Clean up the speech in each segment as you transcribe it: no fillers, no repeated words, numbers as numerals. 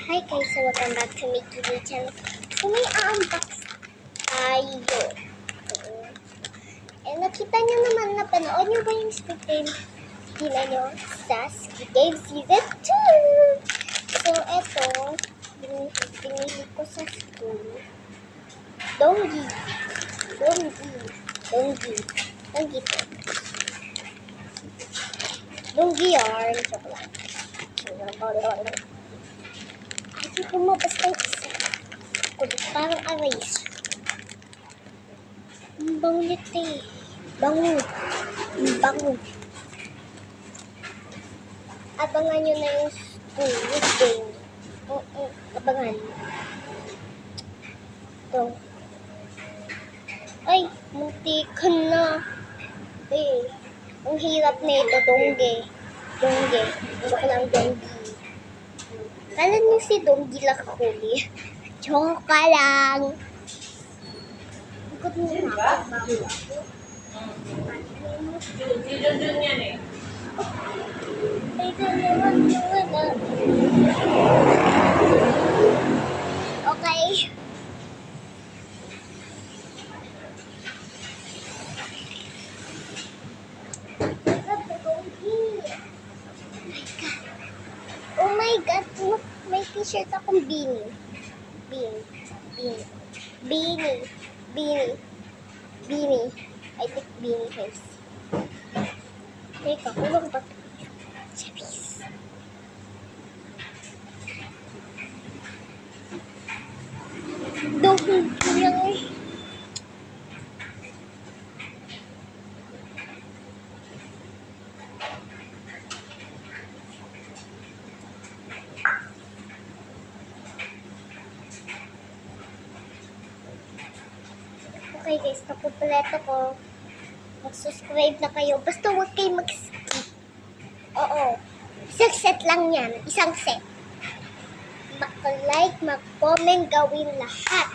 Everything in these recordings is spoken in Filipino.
Hi guys, so welcome back to Mickey D channel. So may unbox tayo. Eh nakita nyo naman, napanood nyo ba yung Squid Game? Kila nyo sa Squid Game Season 2. So eto, binili ko sa school. Donggi po. Donggi yarn. Chocolate. Hindi ko mabasta yung isa. Parang erase. Ang bango nito eh. Bango. Abangan nyo na yung school game. Oo, abangan. Ito. Ay, muntikan na. Eh, ang hirap na ito, Donggi. Joke lang, Donggi. Kala niyo si Donggi lang huli. Joke lang. Ikot mo na ako. Si Junjun yan eh. Ay, dalawan na. Okay. Oh my God. May t-shirt akong beanie. Beanie. I think beanie face. Teka, kulang ba ito? Chapis. Donggi lang eh. Okay guys, nakumpleto ko. Mag-subscribe na kayo. Basta huwag kayo mag-skip. Oo. Isang set lang yan. Isang set. Mag-like, mag-comment, gawin lahat.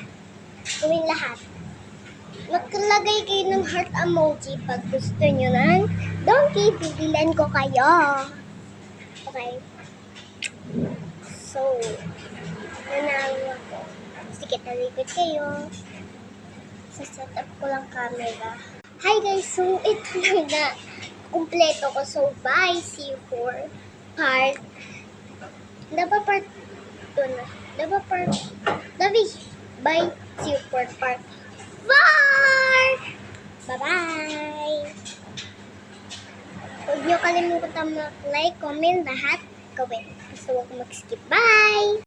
Maglagay kayo ng heart emoji pag gusto nyo ng Donggi. Bibilan ko kayo. Okay. So, nanalo ako. Sige, talikod kayo. Sa-set up ko lang camera. Hi guys, so ito lang na kumpleto ko. So bye, see you for part. Bye, see you for part 4. Bye-bye. Huwag nyo kalimutan mag-like, comment, lahat gawin. Gusto ko mag-skip. Bye!